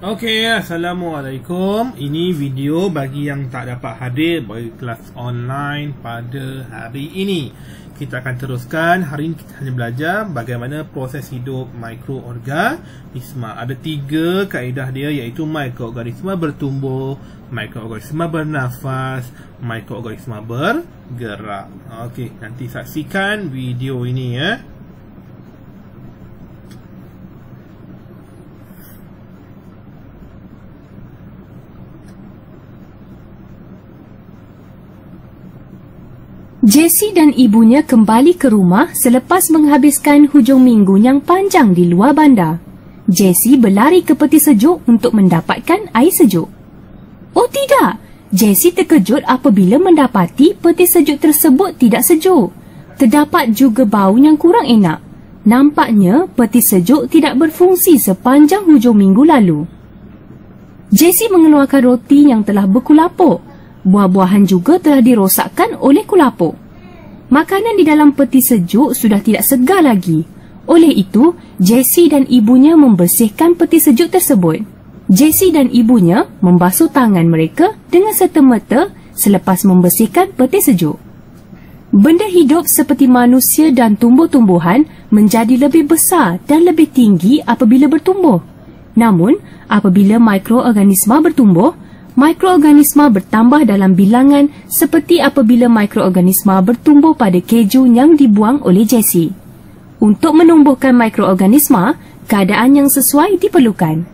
Okey, Assalamualaikum. Ini video bagi yang tak dapat hadir bagi kelas online pada hari ini. Kita akan teruskan. Hari ini kita hanya belajar bagaimana proses hidup mikroorganisma. Ada 3 kaedah dia, iaitu mikroorganisma bertumbuh, mikroorganisma bernafas, mikroorganisma bergerak. Okey, nanti saksikan video ini ya. Jessie dan ibunya kembali ke rumah selepas menghabiskan hujung minggu yang panjang di luar bandar. Jessie berlari ke peti sejuk untuk mendapatkan air sejuk. Oh tidak! Jessie terkejut apabila mendapati peti sejuk tersebut tidak sejuk. Terdapat juga bau yang kurang enak. Nampaknya peti sejuk tidak berfungsi sepanjang hujung minggu lalu. Jessie mengeluarkan roti yang telah berkulapuk. Buah-buahan juga telah dirosakkan oleh kulapuk. Makanan di dalam peti sejuk sudah tidak segar lagi. Oleh itu, Jessie dan ibunya membersihkan peti sejuk tersebut. Jessie dan ibunya membasuh tangan mereka dengan serta-merta selepas membersihkan peti sejuk. Benda hidup seperti manusia dan tumbuh-tumbuhan menjadi lebih besar dan lebih tinggi apabila bertumbuh. Namun, apabila mikroorganisma bertumbuh, mikroorganisma bertambah dalam bilangan seperti apabila mikroorganisma bertumbuh pada keju yang dibuang oleh Jessie. Untuk menumbuhkan mikroorganisma, keadaan yang sesuai diperlukan.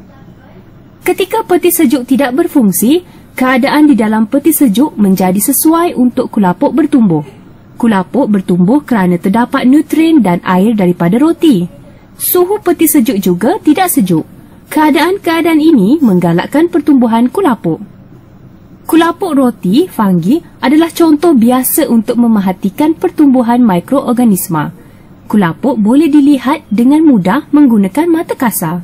Ketika peti sejuk tidak berfungsi, keadaan di dalam peti sejuk menjadi sesuai untuk kulapuk bertumbuh. Kulapuk bertumbuh kerana terdapat nutrien dan air daripada roti. Suhu peti sejuk juga tidak sejuk. Keadaan-keadaan ini menggalakkan pertumbuhan kulapuk. Kulapuk roti, fungi, adalah contoh biasa untuk memerhatikan pertumbuhan mikroorganisma. Kulapuk boleh dilihat dengan mudah menggunakan mata kasar.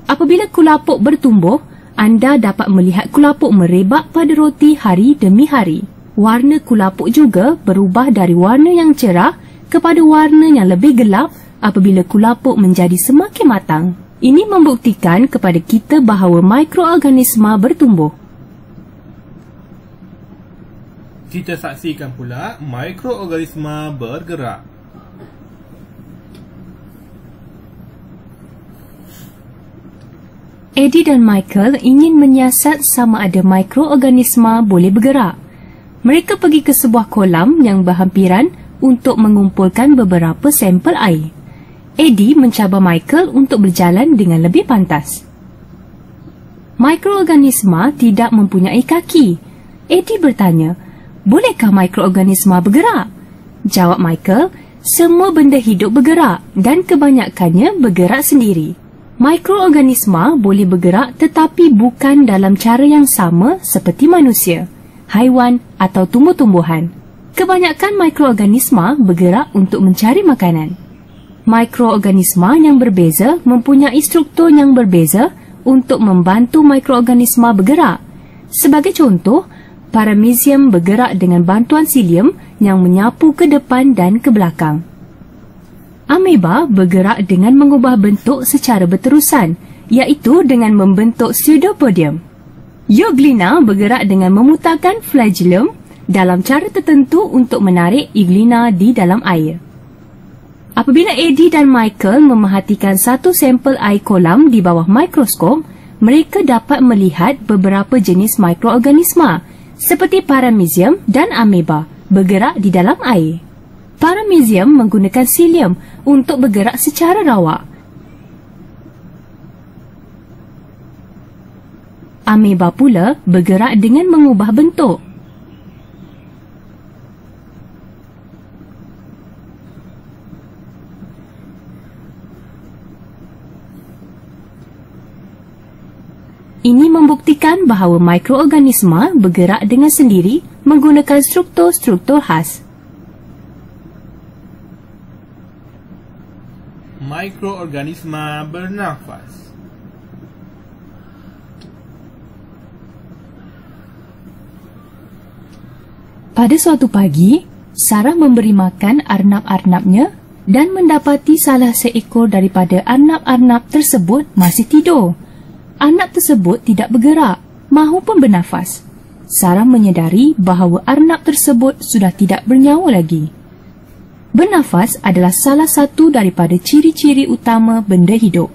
Apabila kulapuk bertumbuh, anda dapat melihat kulapuk merebak pada roti hari demi hari. Warna kulapuk juga berubah dari warna yang cerah kepada warna yang lebih gelap apabila kulapuk menjadi semakin matang. Ini membuktikan kepada kita bahawa mikroorganisma bertumbuh. Kita saksikan pula mikroorganisma bergerak. Eddie dan Michael ingin menyiasat sama ada mikroorganisma boleh bergerak. Mereka pergi ke sebuah kolam yang berhampiran untuk mengumpulkan beberapa sampel air. Eddie mencabar Michael untuk berjalan dengan lebih pantas. Mikroorganisma tidak mempunyai kaki. Eddie bertanya, bolehkah mikroorganisma bergerak? Jawab Michael, semua benda hidup bergerak dan kebanyakannya bergerak sendiri. Mikroorganisma boleh bergerak tetapi bukan dalam cara yang sama seperti manusia, haiwan atau tumbuh-tumbuhan. Kebanyakan mikroorganisma bergerak untuk mencari makanan. Mikroorganisma yang berbeza mempunyai struktur yang berbeza untuk membantu mikroorganisma bergerak. Sebagai contoh, paramecium bergerak dengan bantuan silium yang menyapu ke depan dan ke belakang. Ameba bergerak dengan mengubah bentuk secara berterusan, iaitu dengan membentuk pseudopodium. Euglena bergerak dengan memutarkan flagellum dalam cara tertentu untuk menarik euglena di dalam air. Apabila Eddie dan Michael memerhatikan satu sampel air kolam di bawah mikroskop, mereka dapat melihat beberapa jenis mikroorganisma seperti paramecium dan ameba bergerak di dalam air. Paramecium menggunakan silium untuk bergerak secara rawak. Ameba pula bergerak dengan mengubah bentuk. Ini membuktikan bahawa mikroorganisma bergerak dengan sendiri menggunakan struktur-struktur khas. Mikroorganisma bernafas. Pada suatu pagi, Sarah memberi makan arnab-arnabnya dan mendapati salah seekor daripada arnab-arnab tersebut masih tidur. Arnab tersebut tidak bergerak mahupun bernafas. Sarah menyedari bahawa arnab tersebut sudah tidak bernyawa lagi. Bernafas adalah salah satu daripada ciri-ciri utama benda hidup.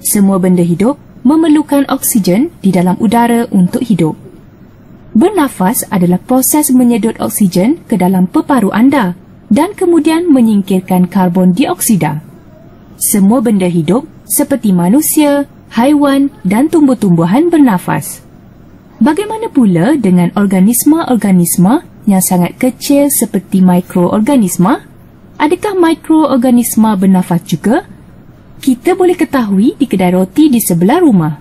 Semua benda hidup memerlukan oksigen di dalam udara untuk hidup. Bernafas adalah proses menyedot oksigen ke dalam peparu anda dan kemudian menyingkirkan karbon dioksida. Semua benda hidup seperti manusia, haiwan dan tumbuh-tumbuhan bernafas. Bagaimana pula dengan organisma-organisma yang sangat kecil seperti mikroorganisma? Adakah mikroorganisma bernafas juga? Kita boleh ketahui di kedai roti di sebelah rumah.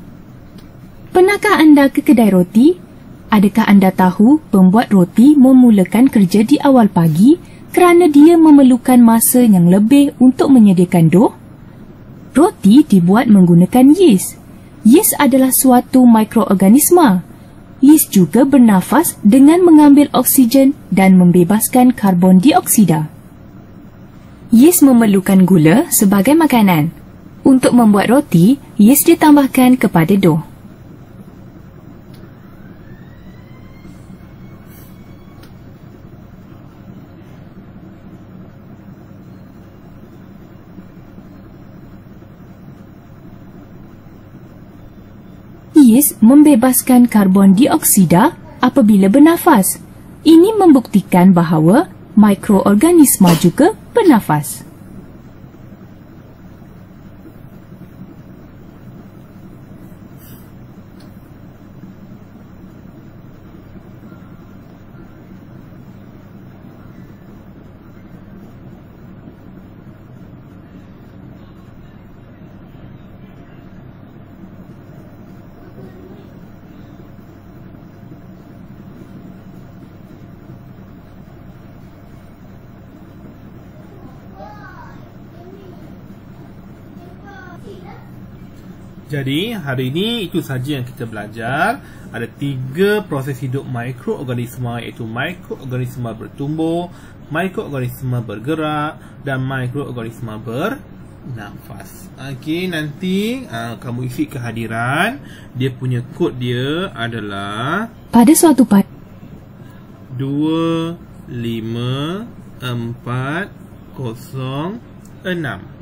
Pernahkah anda ke kedai roti? Adakah anda tahu pembuat roti memulakan kerja di awal pagi kerana dia memerlukan masa yang lebih untuk menyediakan dough? Roti dibuat menggunakan yeast. Yeast adalah suatu mikroorganisma. Yeast juga bernafas dengan mengambil oksigen dan membebaskan karbon dioksida. Yeast memerlukan gula sebagai makanan. Untuk membuat roti, yeast ditambahkan kepada dough. Yeast membebaskan karbon dioksida apabila bernafas. Ini membuktikan bahawa mikroorganisma juga bernafas. Jadi hari ini itu saja yang kita belajar. Ada 3 proses hidup mikroorganisma, iaitu mikroorganisma bertumbuh, mikroorganisma bergerak dan mikroorganisma bernafas. Okey, nanti kamu isi kehadiran. Dia punya kod dia adalah pada suatu 25406.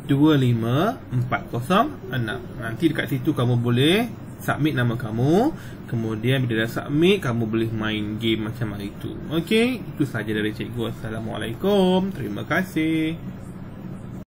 25406. Nanti dekat situ kamu boleh submit nama kamu. Kemudian bila dah submit, kamu boleh main game macam itu. Okey, itu saja dari cikgu. Assalamualaikum. Terima kasih.